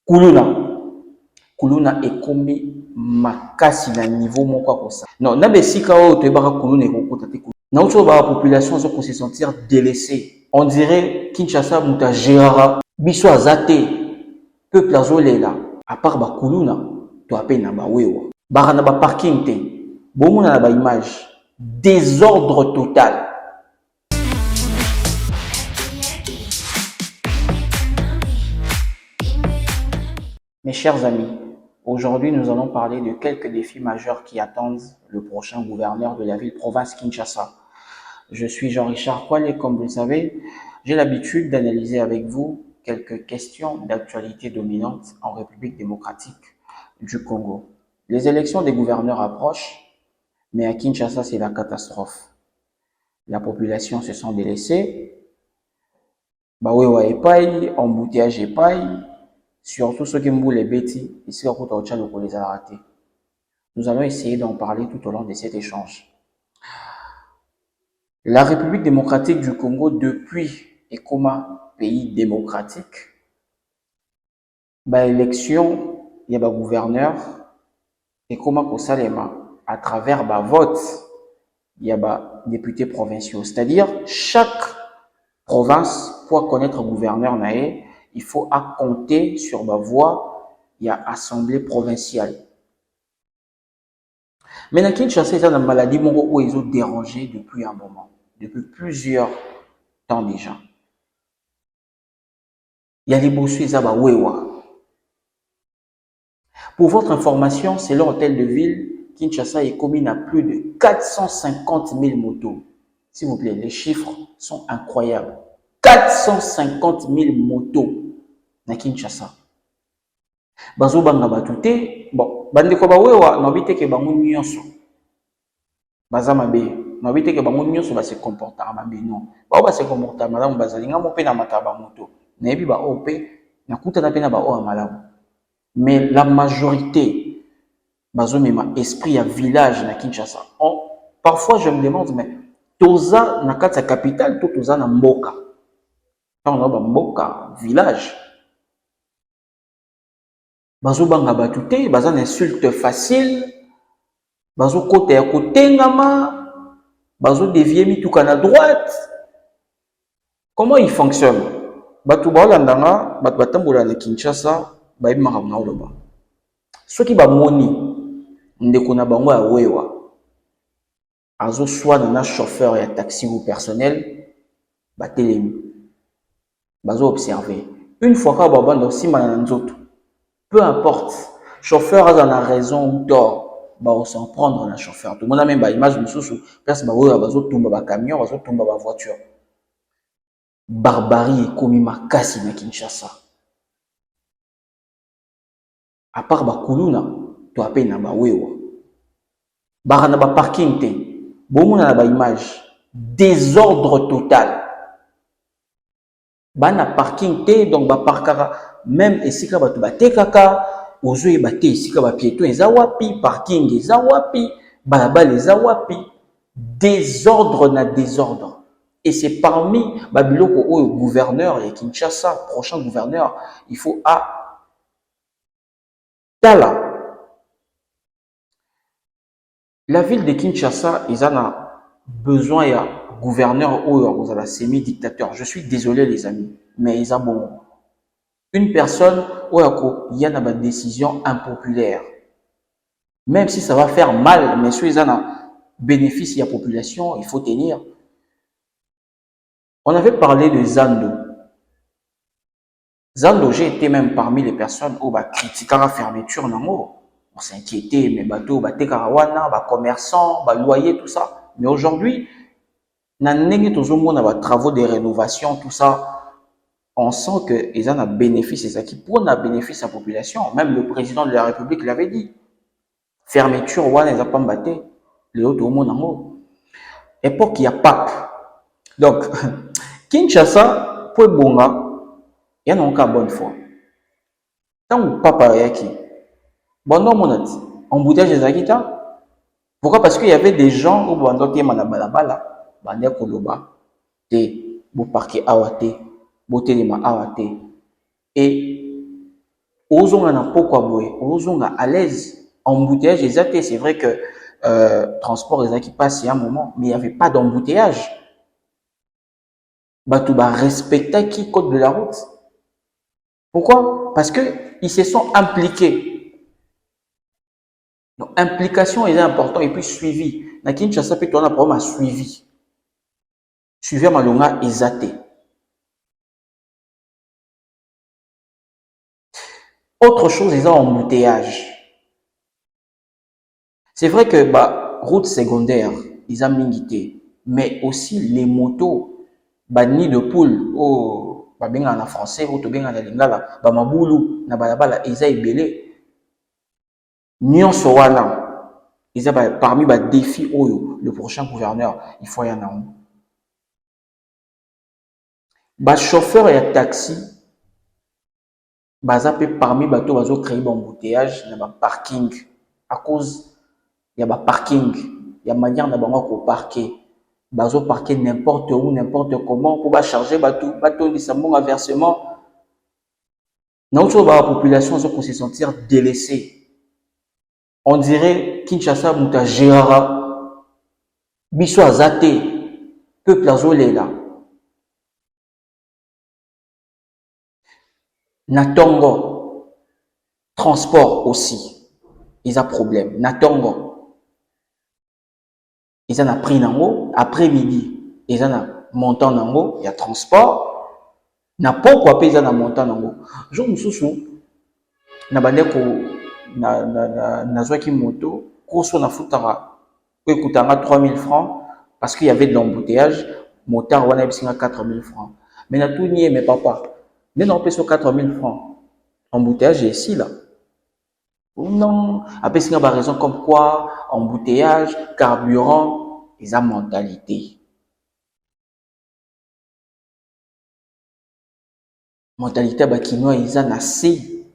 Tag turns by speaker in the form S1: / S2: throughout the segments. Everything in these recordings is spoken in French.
S1: kuluna kuluna ekomi makasi na niveau moko ko ça non na besika o to ebaka kuluna ekokota te na autre ba population so se sentir délaissée. On dirait Kinshasa muta gérera biso azate peuple azolela à part ba kuluna to apena ba wewa ba na ba parking te bomona na ba image désordre total. Mes chers amis, aujourd'hui nous allons parler de quelques défis majeurs qui attendent le prochain gouverneur de la ville-province Kinshasa. Je suis Jean-Richard Poil et comme vous le savez, j'ai l'habitude d'analyser avec vous quelques questions d'actualité dominante en République démocratique du Congo. Les élections des gouverneurs approchent, mais à Kinshasa c'est la catastrophe. La population se sent délaissée, bawewa epai, embouteillage epai, surtout ceux qui m'ont les bêtis, ici les a ratés. Nous allons essayer d'en parler tout au long de cet échange. La République démocratique du Congo, depuis Ekoma, pays démocratique, élection, il y a un gouverneur, Ekoma Kosalema, à travers vote, il y a des députés provinciaux. C'est-à-dire, chaque province, pour connaître gouverneur naé, il faut compter sur ma voix, il y a assemblée provinciale. Mais dans Kinshasa, il y a une maladie où ils ont dérangé depuis un moment, depuis plusieurs temps déjà. Il y a les bossus, il y a wewa. Pour votre information, c'est l'hôtel de ville, Kinshasa est commis à plus de 450 000 motos. S'il vous plaît, les chiffres sont incroyables. 450 000 motos na Kinshasa. Bazo banga batute, bon, bandeko ba wewa, nobite ke bango nyonso. Baza mabe, nobite ke bango nyonso ba se comporta mabe non. Ba se comporta malamu bazalinga mo pe na mataba moto. Na yebi ba ope, na kuta na pe na ba o malamu. Mais la majorité bazo mema esprit à village na Kinshasa. Parfois je me demande mais toza na kati ya capitale to toza na mboka. Tant na ba mboka, village. Bazo banga batute, baza na insulte facile, bazo kote ya kotengama, bazo dévier mituka na droite. Comment il fonctionne? Batu baolandanga, batu batambola na Kinshasa, bayebi makambo na oloba. Soki bamoni ndeko na bango ya wewa, azo swana na chauffeur ya taxi ou personnel, batelemi. Bazo observer. Une fois ka babanda simana na nzoto. Peu importe, chauffeur a raison ou tort, on s'en prendre un chauffeur. Tout le monde a même une image de sous place, tomber un camion, tomber une voiture. Barbarie et comme makasi na Kinshasa. À part Bakuluna, tu as peine na wewa. Barana ba parking te, bon na ba image, désordre total. Bana parking te donc ba parkara même esika batu batekaka ozo e bate esika ba piéton eza wapi parking eza wapi balabala eza wapi désordre na désordre et c'est parmi babiloko oyo gouverneur et Kinshasa prochain gouverneur il faut tala la ville de Kinshasa ils en besoin ya gouverneur ou vous avez semi-dictateur. Je suis désolé les amis, mais ils ont bon. Une personne où il y a une décision impopulaire. Même si ça va faire mal, mais si ils ont un bénéfice à la population, il faut tenir. On avait parlé de Zando. Zando, j'ai été même parmi les personnes où critiquer la fermeture. On s'inquiétait, mais bateau, commerçants, loyer, tout ça. Mais aujourd'hui, dans travaux de rénovation, tout ça, on sent qu'ils ont un bénéfice, et ça qui pour un bénéfice à la population. Même le président de la République l'avait dit. Fermeture, ouais, ils n'ont pas battu. Le haut au monde. Époque, il y a pape. Donc, Kinshasa, pour bonga, il y a encore bonne foi. Tant que papa est qui, bon non mon embouteillage des Akita. Pourquoi? Parce qu'il y avait des gens où on doit balabala. Bande koloba te bo parquet awate bo telema awate et ozonga na pokwa boye, ozonga à l'aise. Embouteillage exact, c'est vrai que transport exact qui passe il y a un moment, mais il n'y avait pas d'embouteillage. Batouba respecta qui code de la route. Pourquoi? Parce que ils se sont impliqués. Donc implication est important et puis suivi. Na Kinshasa pe tona problème à suivi. Suivi malonga exacté. Autre chose, ils ont embouteillage. C'est vrai que bah, route secondaire, ils ont mingité, mais aussi les motos, bah, nid de poule, oh, bah, bien en français, ou bien en lingala, bah, maboulou, na balabala, ils ont belé. Nyon sowana, ils ont parmi les défis, oh, le prochain gouverneur, il faut y en avoir. Bah, chauffeur et taxi, bah, ça peut parmi bateaux, bah, créer un embouteillage, na parking, à cause il y a un parking, il y a manière de parquer. Bazo parquer n'importe où, n'importe comment, pour charger bateau de samon versement. Notre population peut se sentir délaissée. On dirait Kinshasa muta gérara, biso azate, peuple azolé là. Natongo, transport aussi, ils ont problème. Natongo. Ils ont pris nango après-midi, ils ont montant nango, il y a transport. Na pourquoi ils ont montant nango. Je me souviens, na bandeko na zwaki moto, koso na futara, ko ekutanga 3000 francs parce qu'il y avait de l'embouteillage, motard wana bisinga 4000 francs. Mais na tout nié mais papa, mais non peso 4000 francs. Embouteillage est ici là. Non, après c'est une raison comme quoi embouteillage, carburant, ils ont mentalité. Mentalité bakinois ils ont assez.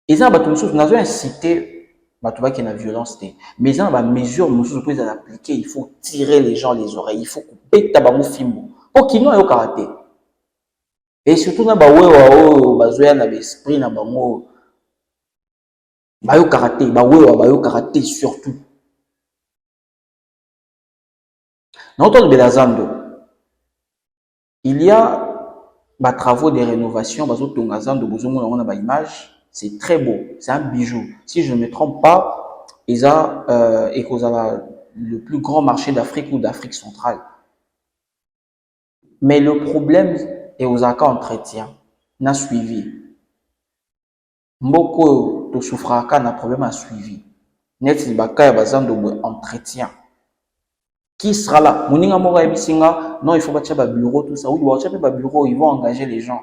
S1: Ils ont battu nous avons incité battu qui na violence mais ils ont ba mesure nous pour les appliquer, il faut tirer les gens les oreilles, il faut couper tabango fimbo. Au kinois yo karaté. Et surtout na ba wewa o bazoya na l'esprit na bango bayo karaté, ba wewa bayo karaté surtout. Dans notre Belazando, il y a des travaux de rénovation, c'est très beau, c'est un bijou. Si je ne me trompe pas, ils ont le plus grand marché d'Afrique ou d'Afrique centrale. Mais le problème est aux accords entretien, n'a suivi. Mboko to souffraka n'a problème à suivi. Net baka ya bazando entretien. Qui sera là? Moninga mora ebisinga, non, il faut bâtir un bureau, tout ça. Oui, il va bâtir un bureau, ils vont engager les gens.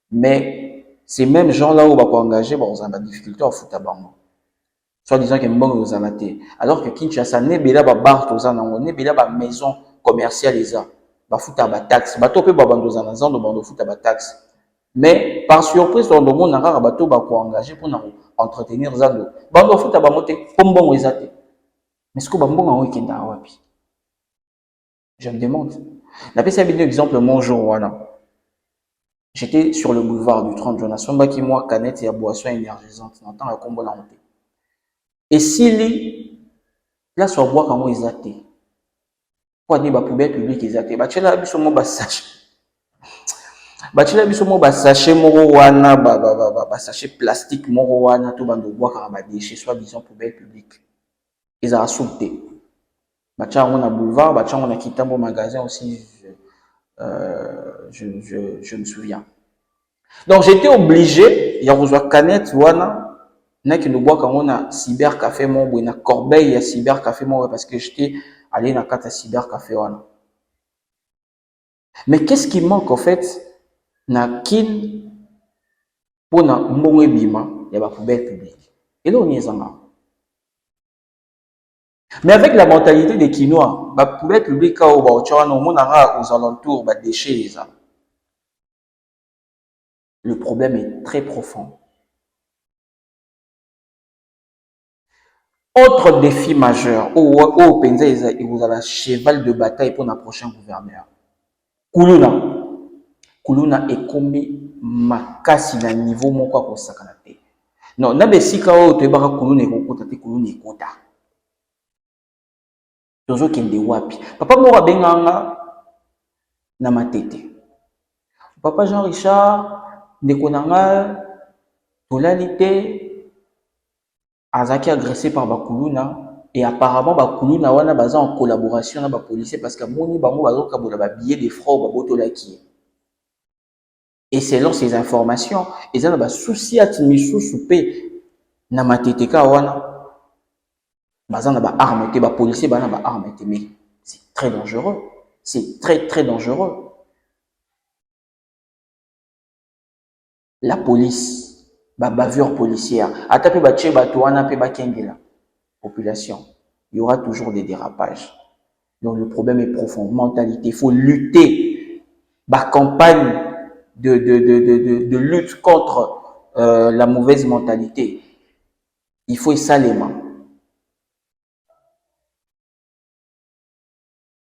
S1: Mais ces mêmes gens-là où on va engager, bon, on a des difficultés à foutre à bango. Soit disant qu'ils vont nous amater. Alors que Kinshasa, n'est pas là, bar, tout ça, n'est pas là, maison commerciale, les a. Ba foutre à taxe. Ba topé, ba bando za nazando, bando foutre à taxe. Mais, par surprise, dans le monde, on a bateau, ba ko engager pour entretenir zando. Bando foutre à bamote, comme bon, ils atent. Mais ce que bambon a week-end à wapi? Je me demande. La PCA un exemple, mon jour, voilà. J'étais sur le boulevard du 30 juin. Somba qui moi, canette et à boisson énergisante. N'entend la combo la montée. Et si là, sur bois, comment ils attaient? Quoi dire, bah, poubelle publique, ils attaient. Bah, tu l'as vu sur mon sachet. Bah, tu l'as vu sur mon sachet, morowana, bah, sachet plastique, morowana, tout bando bois, car bah, déchets, soit disant poubelle publique. Ils ont sauté. Bah, tu as un boulevard, bah, tu as un quitté mon magasin aussi. Je me souviens. Donc j'étais obligé, il y a une canette, voilà, qui nous boit quand on a cybercafé, mon ou une corbeille, il y a cybercafé, mon parce que j'étais allé dans le cybercafé, voilà. Mais qu'est-ce qui manque en fait? Na kin pour na mbongo bima, il y a la poubelle publique. Et là on y est en. Mais avec la mentalité des Quinois, la poubelle publique, aux alentours, les déchets, le problème est très profond. Autre défi majeur, au Penza, il vous a la cheval de bataille pour le prochain gouverneur. Koulouna. kuluna ekomi makasi na niveau moko akosakana te. Non, na besika oyo toyebaka kuluna ekokota te, kuluna ekota. Tozokende wapi? Papa moko abenganga na Matete. Papa Jean Richard, ndeko na nga tolali te, azaki agressé par bakuluna. Et apparemment, bakuluna wana baza en collaboration avec les policiers parce que moni bango bazokabola ba billet de fraude babotolaki. Et selon ces informations, ils ont ba souci atimisu pe na Matete ka wana baza na ba arme te, ba policier bana ba arme te, mais c'est très dangereux. C'est très très dangereux. La police, ba bavure policière, atape ba tche bato wana pe ba kengela population, il y aura toujours des dérapages. Donc le problème est profond. Mentalité, il faut lutter. La campagne de lutte contre la mauvaise mentalité. Il faut ça les mains.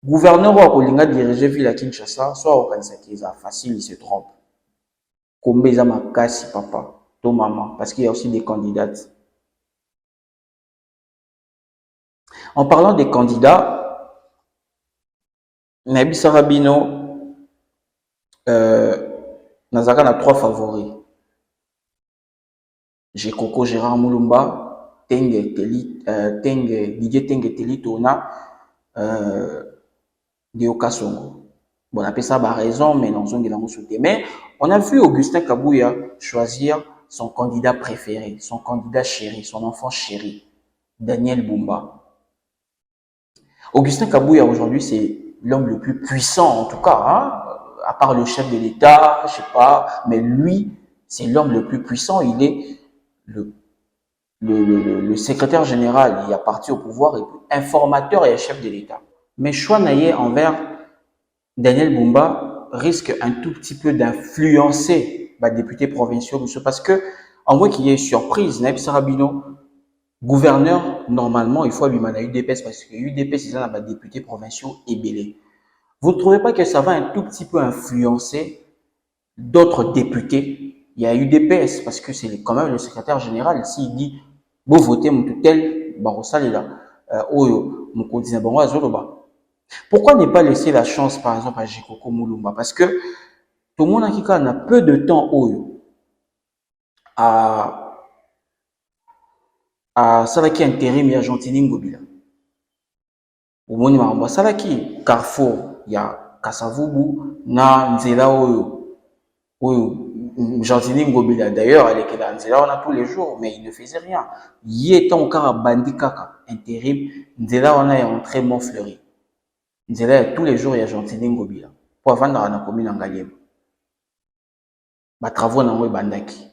S1: Gouverneur ou Akolinga diriger ville à Kinshasa, soit au Kansaki, c'est facile, il se trompe. Combien ça m'a cassé papa, ton maman, parce qu'il y a aussi des candidates. En parlant des candidats, Nabi Sarabino, Nazaka a 3 favoris. J'ai Coco Gérard Moulumba, Didier Tenge Teli Tona, Dioka Songo. Bon, on appelle ça par raison, mais non, mais on a vu Augustin Kabouya choisir son candidat préféré, son candidat chéri, son enfant chéri, Daniel Bumba. Augustin Kabouya aujourd'hui, c'est l'homme le plus puissant, en tout cas, hein, à part le chef de l'État, je sais pas, mais lui, c'est l'homme le plus puissant. Il est le secrétaire général, il a parti au pouvoir, et informateur et chef de l'État. Mais choix naïe envers Daniel Bumba risque un tout petit peu d'influencer les députés provinciaux, parce que, en vrai qu'il y ait surprise, Naïb Sarabino, gouverneur, normalement, il faut lui demander UDPS, parce que UDPS, ils ont des députés provinciaux ébélés. Vous ne trouvez pas que ça va un tout petit peu influencer d'autres députés? Il y a UDPS, parce que c'est quand même le secrétaire général, s'il dit, vous votez mon tel, pourquoi ne pas laisser la chance, par exemple, à Jikoko Moulumba? Parce que tout le monde a peu de temps à Salaki intérim, il y a Gentini Ngobila. Au monde ma Salaki Carrefour, il y a Kasavubu, na Nzela Gentini Ngobila. D'ailleurs, elle était dans Nzela, on a tous les jours, mais il ne faisait rien. Il était encore à Bandikaka, intérim. Nzela, on a entré Montfleury. Nzela, tous les jours, il y a Gentini Ngobila. Pour avant dans la commune en Galiem. Travaux dans Bandaki.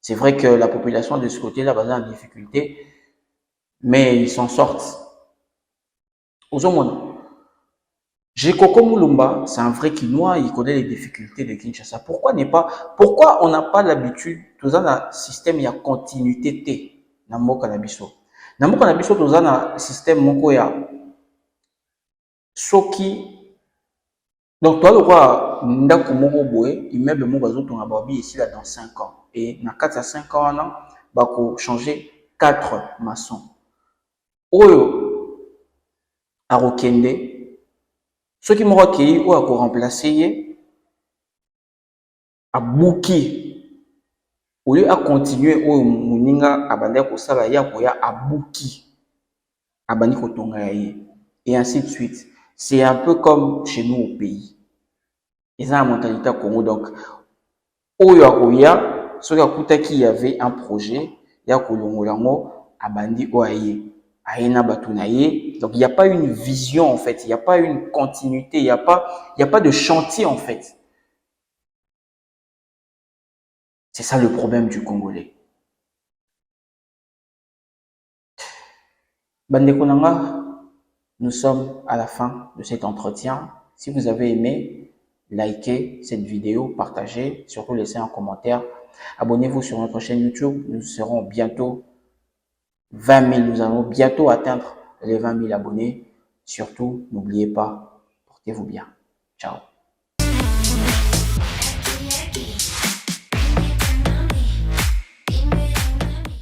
S1: C'est vrai que la population de ce côté-là va en difficulté, mais ils s'en sortent. Aux hommes, Jekoko Moulumba, c'est un vrai Kinois, il connaît les difficultés de Kinshasa. Pourquoi on n'a pas l'habitude, tout un système, il y a continuité T, dans le Canabiso. Dans le Canabiso, tout un système, il y a Soki. Donc, toi, le roi, Ndako Moko Boé, immeuble Mobazo, ton ababi ici là dans 5 ans. Et dans 4 à 5 ans, il va changer 4 maçons. Oyo, à Rokende, ceux qui m'ont accueilli ou à remplacer, à Bouki. Au lieu à continuer, au Mouninga, à Bandé Kosala, ya Koya, à Bouki, à Bandi Kotonga, et ainsi de suite. C'est un peu comme chez nous au pays. Ils ont une mentalité à Congo. Donc, Oyo Akoya, ceux qui y avait un projet, ya Kolongolango, à Bandi Oaye. Donc, il n'y a pas une vision, en fait. Il n'y a pas une continuité. Il n'y a pas de chantier, en fait. C'est ça le problème du Congolais. Bande Konanga, nous sommes à la fin de cet entretien. Si vous avez aimé, likez cette vidéo, partagez, surtout laissez un commentaire. Abonnez-vous sur notre chaîne YouTube. Nous serons bientôt 20 000. Nous allons bientôt atteindre les 20 000 abonnés. Surtout, n'oubliez pas, portez-vous bien. Ciao.